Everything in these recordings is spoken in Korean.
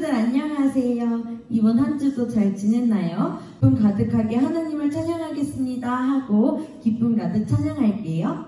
친구들 안녕하세요. 이번 한 주도 잘 지냈나요? 기쁨 가득하게 하나님을 찬양하겠습니다 하고 기쁨 가득 찬양할게요.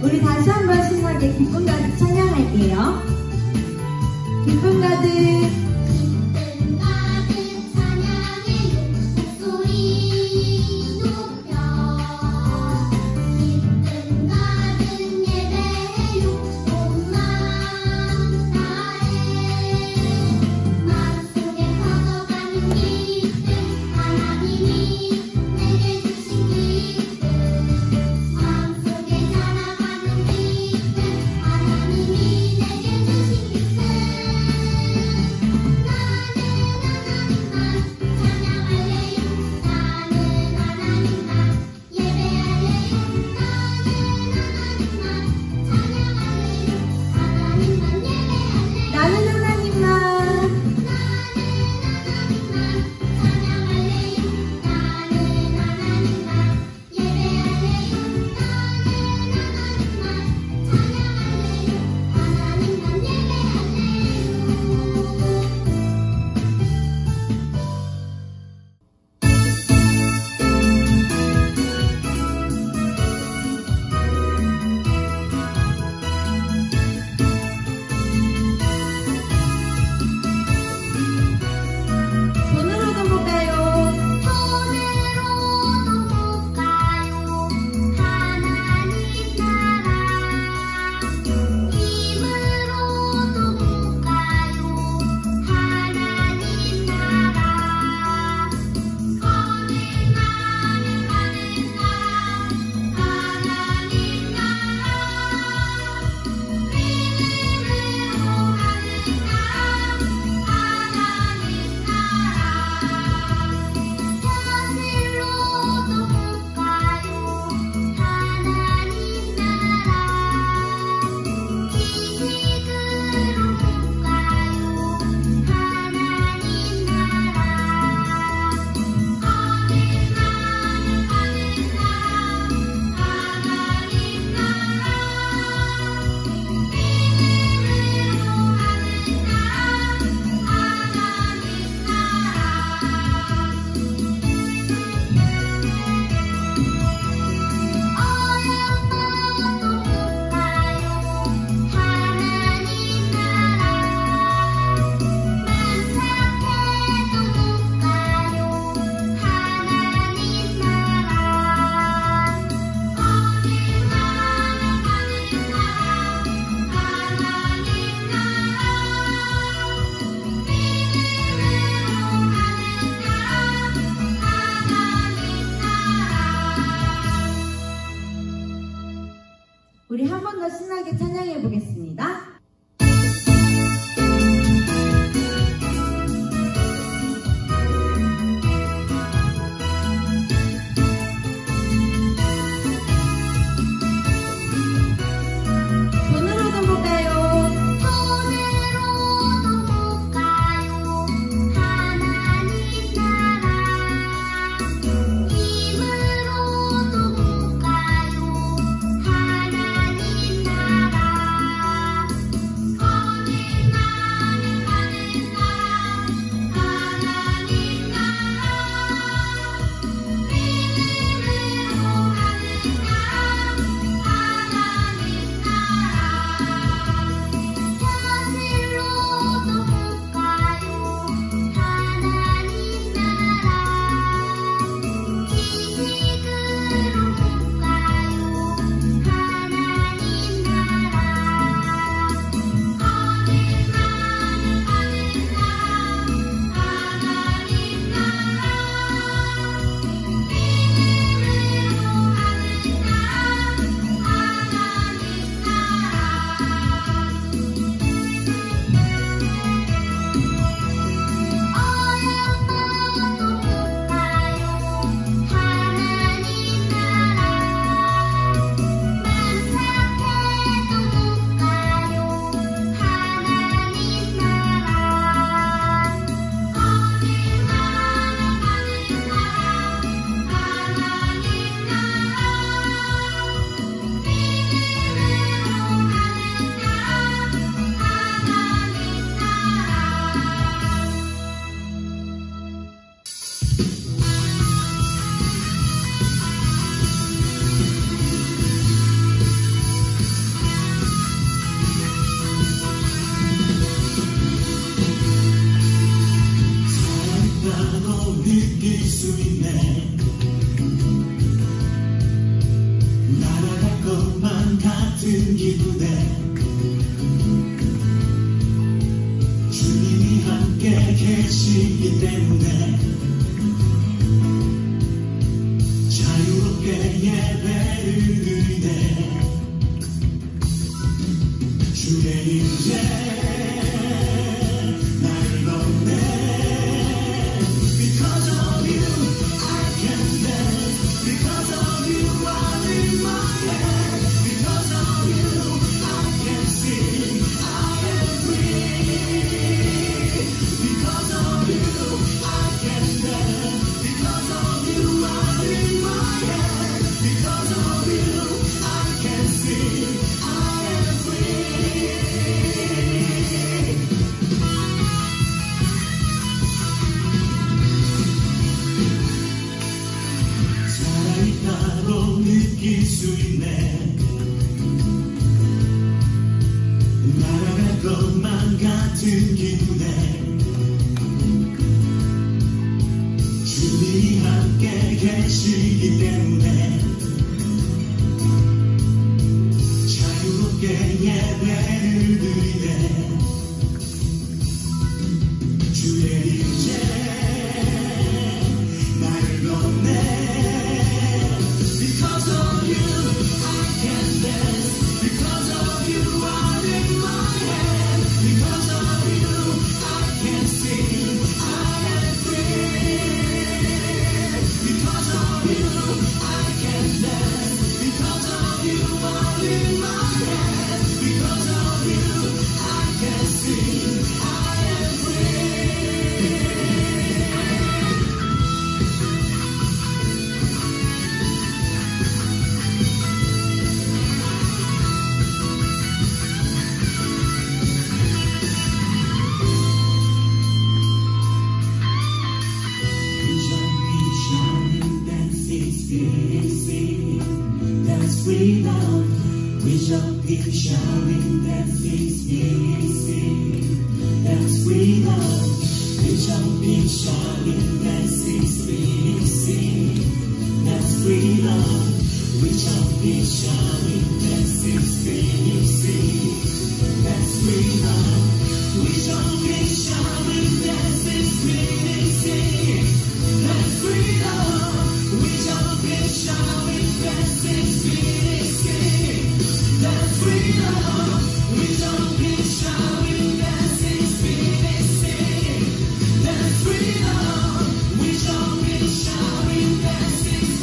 우리 다시 한번 신나게 기쁨 가득 찬양할게요. 기쁨 가득 우리 한 번 더 신나게 찬양해 보겠습니다. 힘으로도 못 가요 하나님 나라 느낄 수 있네. 날아갈 것만 같은 기분에 주님이 함께 계시기 때문에 자유롭게 예배를 드리네. 주의 임재 나를 넣네. Because of you I can dance. Because of you I lift my hand. Because of you I can sing. I am free. Because of you I can dance. Because of you I lift my hand. Because of you I can sing. I am free. 살아있다고 느낄 수 있네. 날아갈 것만 같은 기분에 주님이 함께 계시기 때문에 자유롭게 예배를 드리네. 주의 임재 나를 넣네. Because of you I can dance. Because of you I lift my hand. Because of you I can sing. I am free. Because of you I can dance. Because of you I lift my hand. Because of you I can sing. I am free. That's freedom. We shall be shouting, that's sing. That's freedom. We shall be shouting, that's sing. That's freedom. We shall be shouting, that's sing. That's freedom. We shall be shouting, that's sing. That's freedom. We shall be shouting, that's sing. That's freedom. We shall be shouting, that's sing. That's freedom. We shall be shouting, that's sing.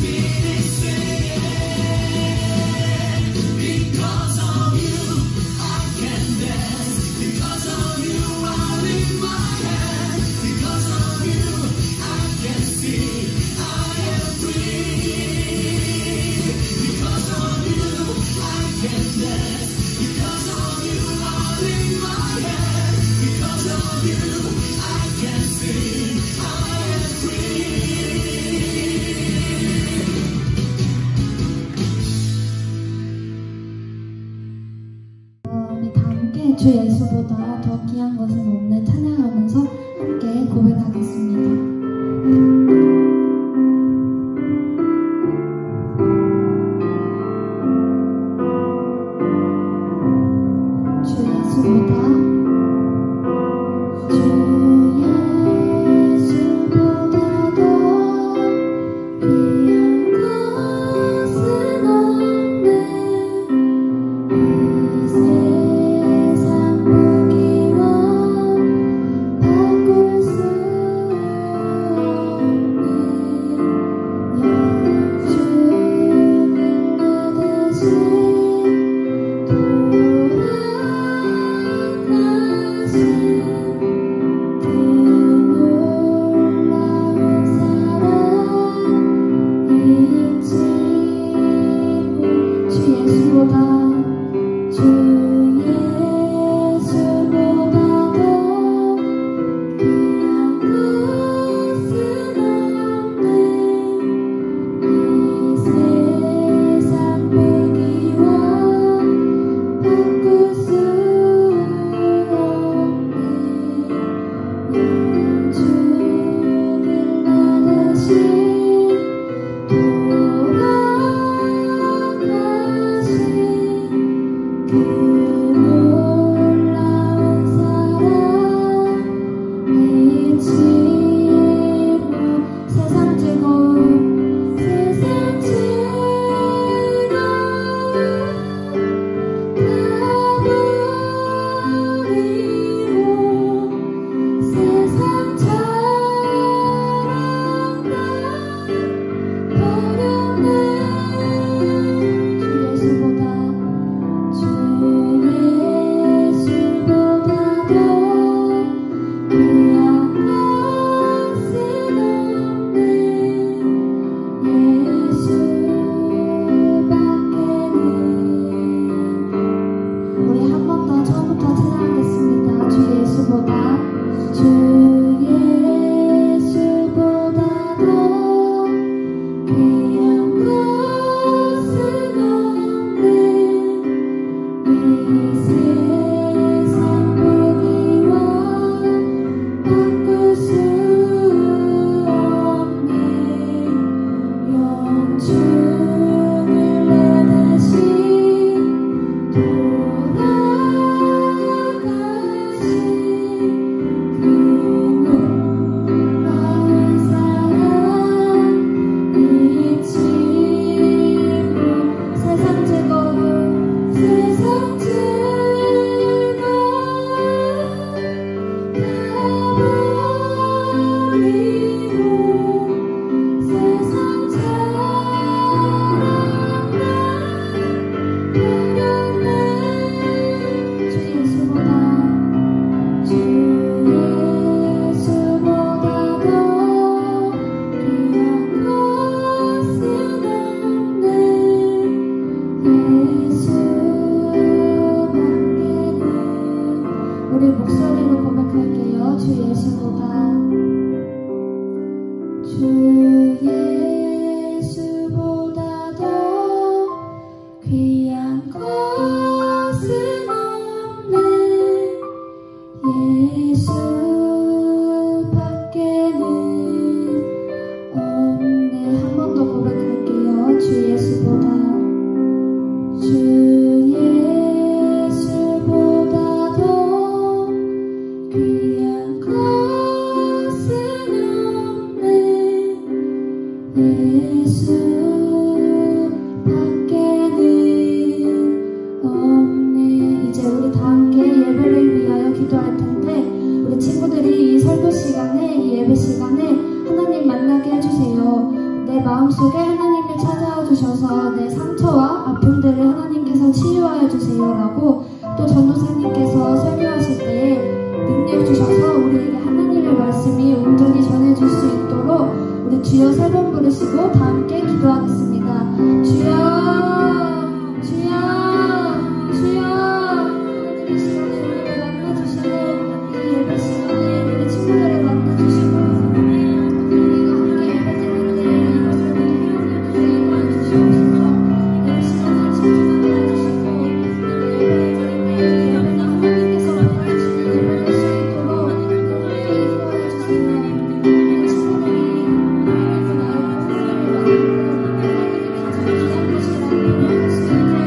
마음속에 하나님을 찾아와 주셔서 내 상처와 아픔들을 하나님께서 치유하여 주세요라고 또 전도사님께서 설교하실 때 능력 주셔서 우리에게 하나님의 말씀이 온전히 전해질 수 있도록 우리 주여 3번 부르시고 다 함께 기도하겠습니다. 주여 주여 주여 하나님의 시간에 우리를 만나주시고 이 예배 시간에 우리 친구들을 만나주시고 우리가 함께 예배 드리는데 이것을 우리 주시옵소서. 이 시간을 집중하게 해주시고 우리 예배 드릴 때 예배는 하나님께서 만나주시는 예배를 할 수 있도록 함께 인도하여 주세요. 우리 친구들이 하나님의 나의 목소리를 만들고 하나님의 가정이 귀한 곳이라고 할수 있게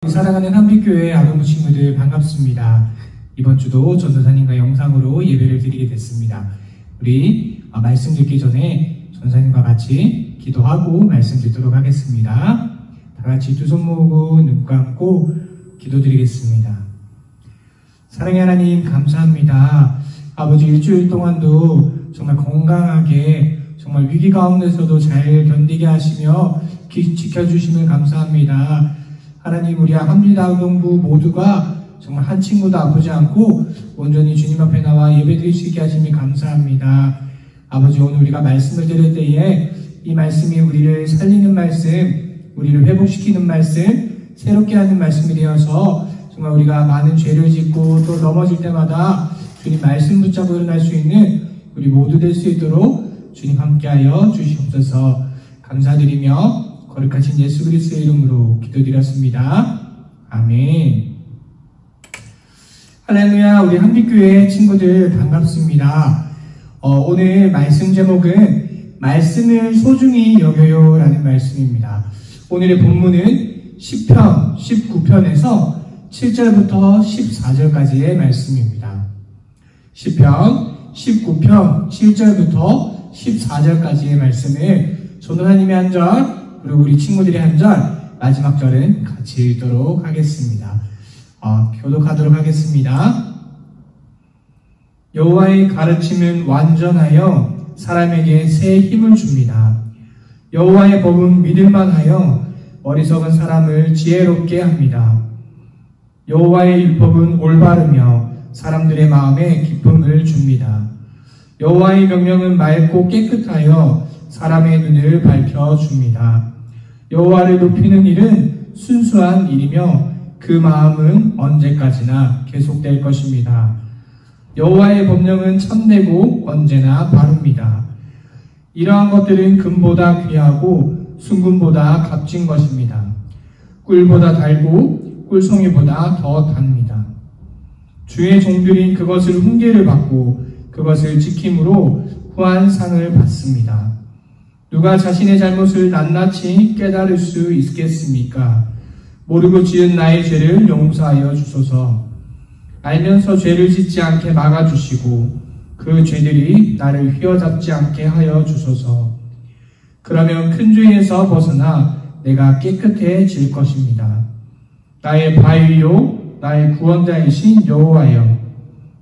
해주시고 사랑하는 한빛교회 아동부 친구들 반갑습니다. 이번 주도 전도사님과 영상으로 예배를 드리게 됐습니다. 우리 말씀 듣기 전에 전사님과 같이 기도하고 말씀 듣도록 하겠습니다. 다 같이 두 손 모으고 눈 감고 기도드리겠습니다. 사랑의 하나님 감사합니다. 아버지 일주일 동안도 정말 건강하게 정말 위기 가운데서도 잘 견디게 하시며 지켜주심을 감사합니다. 하나님 우리 한빛아동부 모두가 정말 한 친구도 아프지 않고 온전히 주님 앞에 나와 예배드릴 수 있게 하심이 감사합니다. 아버지 오늘 우리가 말씀을 들을 때에 이 말씀이 우리를 살리는 말씀, 우리를 회복시키는 말씀, 새롭게 하는 말씀이 되어서 정말 우리가 많은 죄를 짓고 또 넘어질 때마다 주님 말씀 붙잡고 일어날 수 있는 우리 모두 될 수 있도록 주님 함께하여 주시옵소서. 감사드리며 거룩하신 예수 그리스도의 이름으로 기도드렸습니다. 아멘. 할렐루야. 우리 한빛교회 친구들 반갑습니다. 오늘 말씀 제목은 말씀을 소중히 여겨요 라는 말씀입니다. 오늘의 본문은 시편 19편에서 7절부터 14절까지의 말씀입니다. 시편 19편 7절부터 14절까지의 말씀을 전도사님의 한 절, 그리고 우리 친구들의 한 절, 마지막 절은 같이 읽도록 하겠습니다. 교독하도록 하겠습니다. 여호와의 가르침은 완전하여 사람에게 새 힘을 줍니다. 여호와의 법은 믿을만하여 어리석은 사람을 지혜롭게 합니다. 여호와의 율법은 올바르며 사람들의 마음에 기쁨을 줍니다. 여호와의 명령은 맑고 깨끗하여 사람의 눈을 밝혀줍니다. 여호와를 높이는 일은 순수한 일이며 그 마음은 언제까지나 계속될 것입니다. 여호와의 법령은 참되고 언제나 바릅니다. 이러한 것들은 금보다 귀하고 순금보다 값진 것입니다. 꿀보다 달고 꿀송이보다 더 답니다. 주의 종들이 그것을 훈계를 받고 그것을 지킴으로 후한 상을 받습니다. 누가 자신의 잘못을 낱낱이 깨달을 수 있겠습니까? 모르고 지은 나의 죄를 용서하여 주소서. 알면서 죄를 짓지 않게 막아주시고 그 죄들이 나를 휘어잡지 않게 하여 주소서. 그러면 큰 죄에서 벗어나 내가 깨끗해질 것입니다. 나의 바위요 나의 구원자이신 여호와여,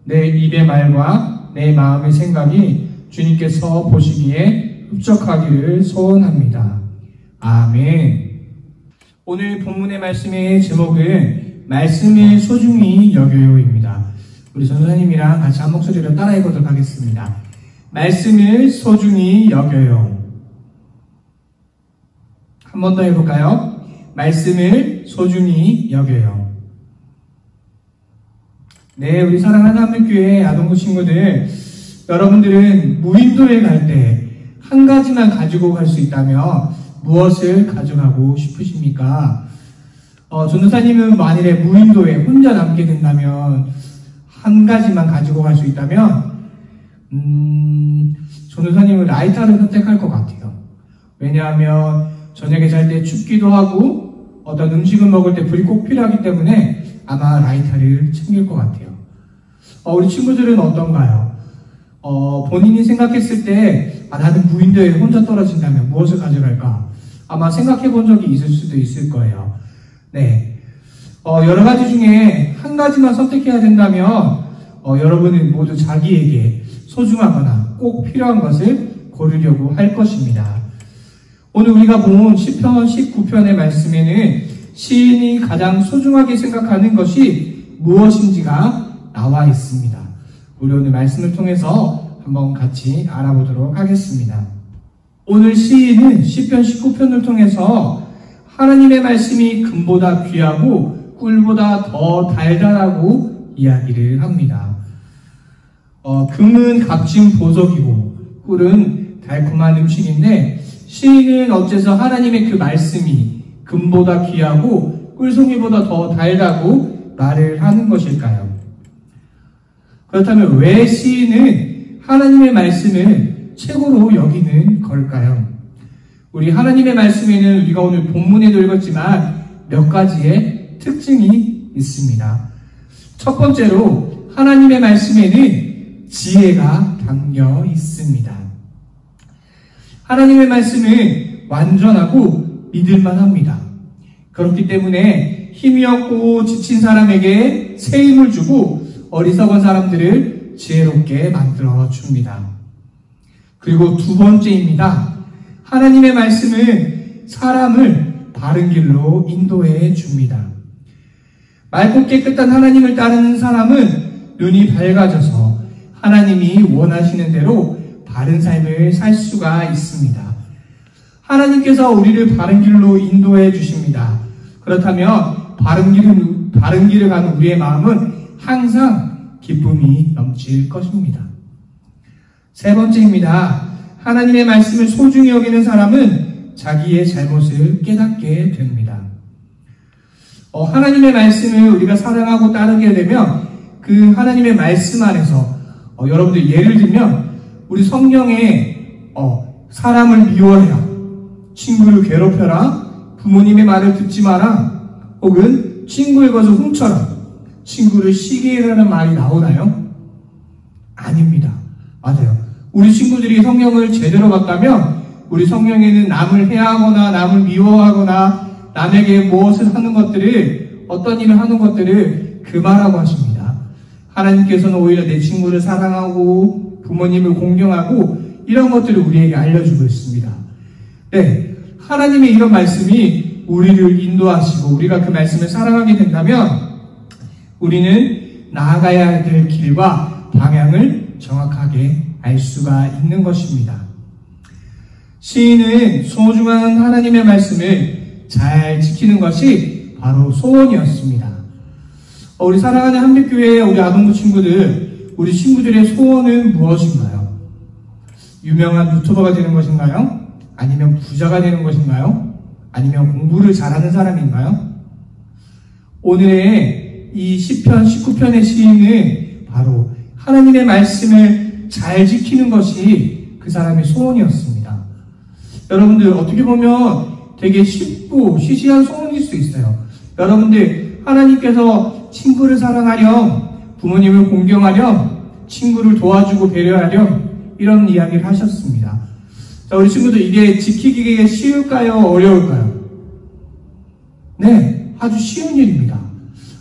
내 입의 말과 내 마음의 생각이 주님께서 보시기에 흡족하기를 소원합니다. 아멘. 오늘 본문의 말씀의 제목은 말씀을 소중히 여겨요입니다. 우리 전도사님이랑 같이 한 목소리로 따라 해보도록 하겠습니다. 말씀을 소중히 여겨요. 한 번 더 해볼까요? 말씀을 소중히 여겨요. 네, 우리 사랑하는 한빛교회 아동부 친구들, 여러분들은 무인도에 갈 때 한 가지만 가지고 갈 수 있다면 무엇을 가져가고 싶으십니까? 전도사님은 만일에 무인도에 혼자 남게 된다면 한 가지만 가지고 갈 수 있다면 전도사님은 라이터를 선택할 것 같아요. 왜냐하면 저녁에 잘 때 춥기도 하고 어떤 음식을 먹을 때 불이 꼭 필요하기 때문에 아마 라이터를 챙길 것 같아요. 우리 친구들은 어떤가요? 본인이 생각했을 때 나는 무인도에 혼자 떨어진다면 무엇을 가져갈까? 아마 생각해 본 적이 있을 수도 있을 거예요. 네. 여러 가지 중에 한 가지만 선택해야 된다면 여러분은 모두 자기에게 소중하거나 꼭 필요한 것을 고르려고 할 것입니다. 오늘 우리가 본 시편 19편의 말씀에는 시인이 가장 소중하게 생각하는 것이 무엇인지가 나와 있습니다. 우리 오늘 말씀을 통해서 한번 같이 알아보도록 하겠습니다. 오늘 시인은 시편 19편을 통해서 하나님의 말씀이 금보다 귀하고 꿀보다 더 달달하고 이야기를 합니다. 금은 값진 보석이고 꿀은 달콤한 음식인데 시인은 어째서 하나님의 그 말씀이 금보다 귀하고 꿀송이보다 더 달다고 말을 하는 것일까요? 그렇다면 왜 시인은 하나님의 말씀을 최고로 여기는 걸까요? 우리 하나님의 말씀에는 우리가 오늘 본문에도 읽었지만 몇 가지의 특징이 있습니다. 첫 번째로 하나님의 말씀에는 지혜가 담겨 있습니다. 하나님의 말씀은 완전하고 믿을만합니다. 그렇기 때문에 힘이 없고 지친 사람에게 새 힘을 주고 어리석은 사람들을 지혜롭게 만들어 줍니다. 그리고 두 번째입니다. 하나님의 말씀은 사람을 바른 길로 인도해 줍니다. 맑고 깨끗한 하나님을 따르는 사람은 눈이 밝아져서 하나님이 원하시는 대로 바른 삶을 살 수가 있습니다. 하나님께서 우리를 바른 길로 인도해 주십니다. 그렇다면 바른 길을 가는 우리의 마음은 항상 기쁨이 넘칠 것입니다. 세 번째입니다. 하나님의 말씀을 소중히 여기는 사람은 자기의 잘못을 깨닫게 됩니다. 하나님의 말씀을 우리가 사랑하고 따르게 되면 그 하나님의 말씀 안에서 여러분들 예를 들면 우리 성경에 사람을 미워해라, 친구를 괴롭혀라, 부모님의 말을 듣지 마라, 혹은 친구의 것을 훔쳐라, 친구를 시기해 라는 말이 나오나요? 아닙니다. 맞아요. 우리 친구들이 성경을 제대로 봤다면 우리 성경에는 남을 해하거나 남을 미워하거나 남에게 무엇을 하는 것들을, 어떤 일을 하는 것들을 금하라고 하십니다. 하나님께서는 오히려 내 친구를 사랑하고 부모님을 공경하고 이런 것들을 우리에게 알려주고 있습니다. 네, 하나님의 이런 말씀이 우리를 인도하시고 우리가 그 말씀을 사랑하게 된다면 우리는 나아가야 될 길과 방향을 정확하게 알 수가 있는 것입니다. 시인은 소중한 하나님의 말씀을 잘 지키는 것이 바로 소원이었습니다. 우리 사랑하는 한빛교회의 우리 아동부 친구들, 우리 친구들의 소원은 무엇인가요? 유명한 유튜버가 되는 것인가요? 아니면 부자가 되는 것인가요? 아니면 공부를 잘하는 사람인가요? 오늘의 이 시편 19편의 시인은 바로 하나님의 말씀을 잘 지키는 것이 그 사람의 소원이었습니다. 여러분들, 어떻게 보면 되게 쉽고 시시한 소원일 수 있어요. 여러분들, 하나님께서 친구를 사랑하렴, 부모님을 공경하렴, 친구를 도와주고 배려하렴, 이런 이야기를 하셨습니다. 자, 우리 친구들, 이게 지키기가 쉬울까요? 어려울까요? 네, 아주 쉬운 일입니다.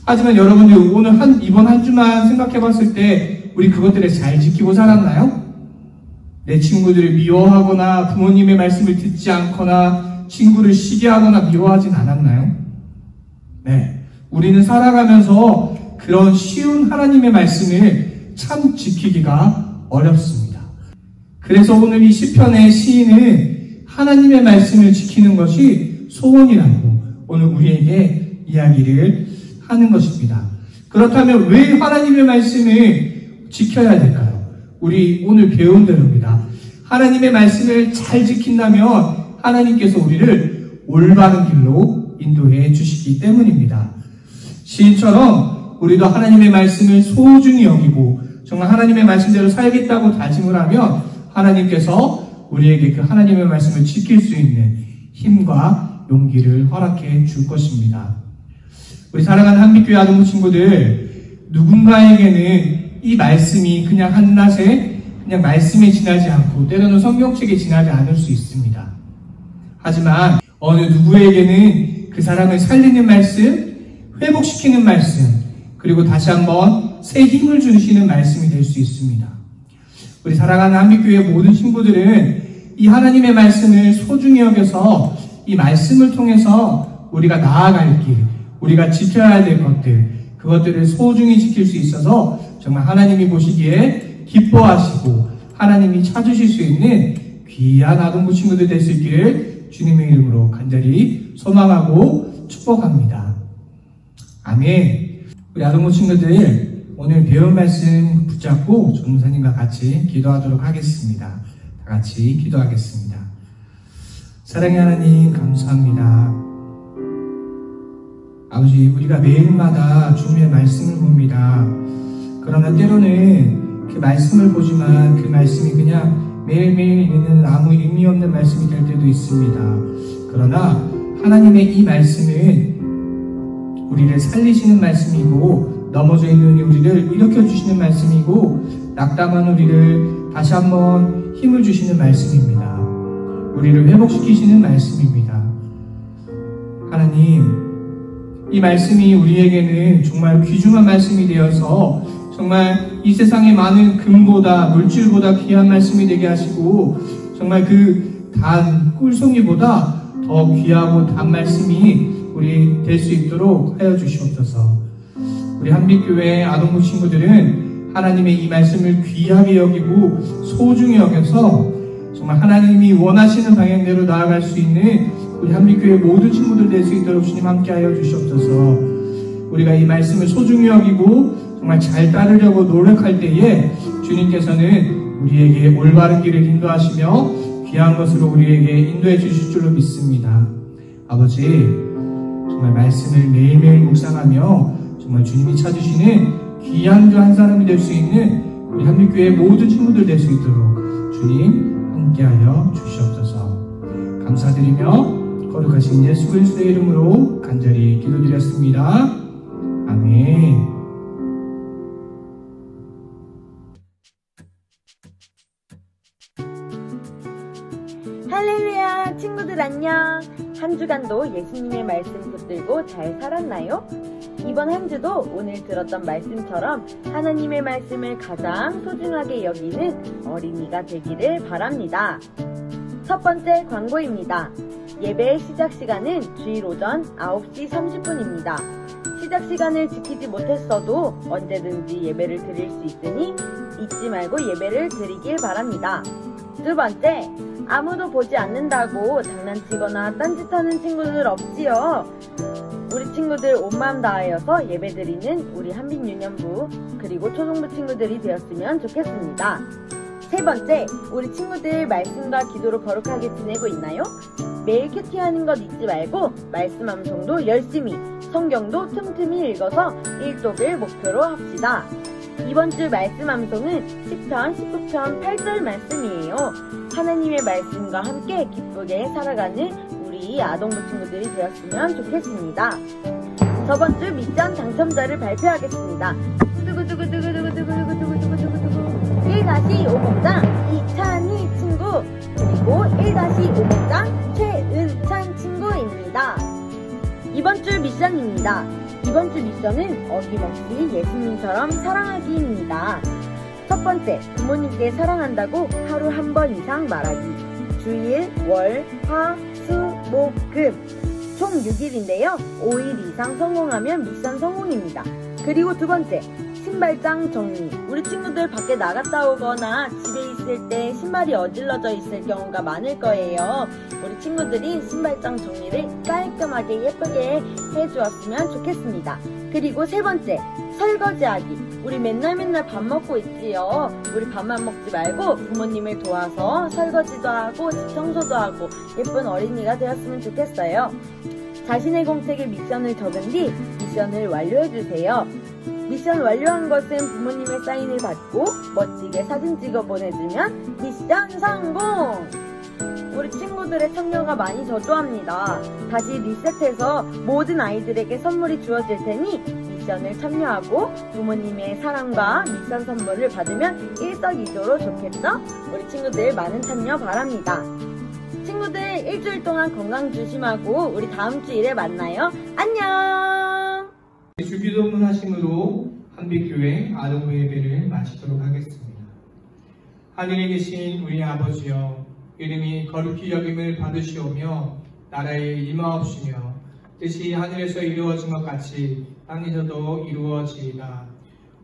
하지만 여러분들, 오늘 이번 한 주만 생각해 봤을 때 우리 그것들을 잘 지키고 살았나요? 내 친구들을 미워하거나 부모님의 말씀을 듣지 않거나 친구를 시기하거나 미워하진 않았나요? 네, 우리는 살아가면서 그런 쉬운 하나님의 말씀을 참 지키기가 어렵습니다. 그래서 오늘 이 시편의 시인은 하나님의 말씀을 지키는 것이 소원이라고 오늘 우리에게 이야기를 하는 것입니다. 그렇다면 왜 하나님의 말씀을 지켜야 될까요? 우리 오늘 배운 대로입니다. 하나님의 말씀을 잘 지킨다면 하나님께서 우리를 올바른 길로 인도해 주시기 때문입니다. 시인처럼 우리도 하나님의 말씀을 소중히 여기고 정말 하나님의 말씀대로 살겠다고 다짐을 하면 하나님께서 우리에게 그 하나님의 말씀을 지킬 수 있는 힘과 용기를 허락해 줄 것입니다. 우리 사랑하는 한빛교회 아동부 친구들, 누군가에게는 이 말씀이 그냥 한낱에 그냥 말씀에 지나지 않고 때로는 성경책에 지나지 않을 수 있습니다. 하지만 어느 누구에게는 그 사람을 살리는 말씀, 회복시키는 말씀, 그리고 다시 한번 새 힘을 주시는 말씀이 될 수 있습니다. 우리 사랑하는 한빛교회 모든 친구들은 이 하나님의 말씀을 소중히 여겨서 이 말씀을 통해서 우리가 나아갈 길, 우리가 지켜야 될 것들, 그것들을 소중히 지킬 수 있어서 정말 하나님이 보시기에 기뻐하시고 하나님이 찾으실 수 있는 귀한 아동부 친구들 될 수 있기를 주님의 이름으로 간절히 소망하고 축복합니다. 아멘. 우리 아동부 친구들, 오늘 배운 말씀 붙잡고 전도사님과 같이 기도하도록 하겠습니다. 다 같이 기도하겠습니다. 사랑의 하나님, 감사합니다. 아버지, 우리가 매일마다 주님의 말씀을 봅니다. 그러나 때로는 그 말씀을 보지만 그 말씀이 그냥 매일매일 있는 아무 의미 없는 말씀이 될 때도 있습니다. 그러나 하나님의 이 말씀은 우리를 살리시는 말씀이고 넘어져 있는 우리를 일으켜주시는 말씀이고 낙담한 우리를 다시 한번 힘을 주시는 말씀입니다. 우리를 회복시키시는 말씀입니다. 하나님, 이 말씀이 우리에게는 정말 귀중한 말씀이 되어서 정말 이 세상의 많은 금보다 물질보다 귀한 말씀이 되게 하시고 정말 그 단 꿀송이보다 더 귀하고 단 말씀이 우리 될 수 있도록 하여 주시옵소서. 우리 한빛교회 아동부 친구들은 하나님의 이 말씀을 귀하게 여기고 소중히 여겨서 정말 하나님이 원하시는 방향대로 나아갈 수 있는 우리 한빛교회 모든 친구들 될 수 있도록 주님 함께하여 주시옵소서. 우리가 이 말씀을 소중히 여기고 정말 잘 따르려고 노력할 때에 주님께서는 우리에게 올바른 길을 인도하시며 귀한 것으로 우리에게 인도해 주실 줄로 믿습니다. 아버지, 정말 말씀을 매일매일 묵상하며 정말 주님이 찾으시는 귀한 그 한 사람이 될 수 있는 우리 한빛교회 모든 친구들 될 수 있도록 주님 함께하여 주시옵소서. 감사드리며 거룩하신 예수 그리스도의 이름으로 간절히 기도드렸습니다. 아멘. 할렐루야, 친구들 안녕. 한 주간도 예수님의 말씀 붙들고 잘 살았나요? 이번 한 주도 오늘 들었던 말씀처럼 하나님의 말씀을 가장 소중하게 여기는 어린이가 되기를 바랍니다. 첫 번째 광고입니다. 예배의 시작 시간은 주일 오전 9시 30분입니다. 시작 시간을 지키지 못했어도 언제든지 예배를 드릴 수 있으니 잊지 말고 예배를 드리길 바랍니다. 두 번째, 아무도 보지 않는다고 장난치거나 딴짓하는 친구들 없지요? 우리 친구들 온 마음 다하여서 예배드리는 우리 한빛 유년부 그리고 초등부 친구들이 되었으면 좋겠습니다. 세 번째, 우리 친구들 말씀과 기도로 거룩하게 지내고 있나요? 매일 큐티하는 것 잊지 말고 말씀 암송도 열심히, 성경도 틈틈이 읽어서 1독을 목표로 합시다. 이번 주 말씀 암송은 10편, 19편 8절 말씀이에요. 하나님의 말씀과 함께 기쁘게 살아가는 우리 아동부 친구들이 되었으면 좋겠습니다. 저번 주 미션 당첨자를 발표하겠습니다. 두구두구두구두구두구두구두구두구두구 1-5목장 이찬희 친구 그리고 1-5목장 최은찬 친구입니다. 이번 주 미션입니다. 이번 주 미션은 어김없이 예수님처럼 사랑하기입니다. 첫 번째, 부모님께 사랑한다고 하루 한 번 이상 말하기. 주일, 월, 화, 수, 목, 금 총 6일인데요. 5일 이상 성공하면 미션 성공입니다. 그리고 두 번째, 신발장 정리. 우리 친구들 밖에 나갔다 오거나 집에 있을 때 신발이 어질러져 있을 경우가 많을 거예요. 우리 친구들이 신발장 정리를 깔끔하게 예쁘게 해주었으면 좋겠습니다. 그리고 세 번째, 설거지하기. 우리 맨날 밥 먹고 있지요. 우리 밥만 먹지 말고 부모님을 도와서 설거지도 하고 집 청소도 하고 예쁜 어린이가 되었으면 좋겠어요. 자신의 공책에 미션을 적은 뒤 미션을 완료해주세요. 미션 완료한 것은 부모님의 사인을 받고 멋지게 사진 찍어 보내주면 미션 성공! 우리 친구들의 참여가 많이 저조합니다. 다시 리셋해서 모든 아이들에게 선물이 주어질 테니 미션을 참여하고 부모님의 사랑과 미션 선물을 받으면 일석이조로 좋겠죠? 우리 친구들 많은 참여 바랍니다. 친구들 일주일 동안 건강 조심하고 우리 다음 주일에 만나요. 안녕! 주기도문 하심으로 한빛교회 아동부 예배를 마치도록 하겠습니다. 하늘에 계신 우리 아버지여, 이름이 거룩히 여김을 받으시오며 나라에 임하옵시며 뜻이 하늘에서 이루어진 것 같이 땅에서도 이루어지이다.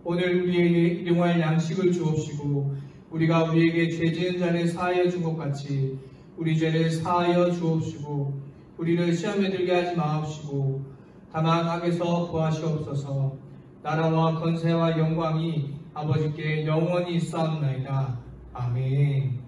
오늘 우리에게 일용할 양식을 주옵시고 우리가 우리에게 죄 지은 자를 사하여 준 것 같이 우리 죄를 사하여 주옵시고 우리를 시험에 들게 하지 마옵시고 다만 악에서 구하시옵소서. 나라와 권세와 영광이 아버지께 영원히 있사옵나이다. 아멘.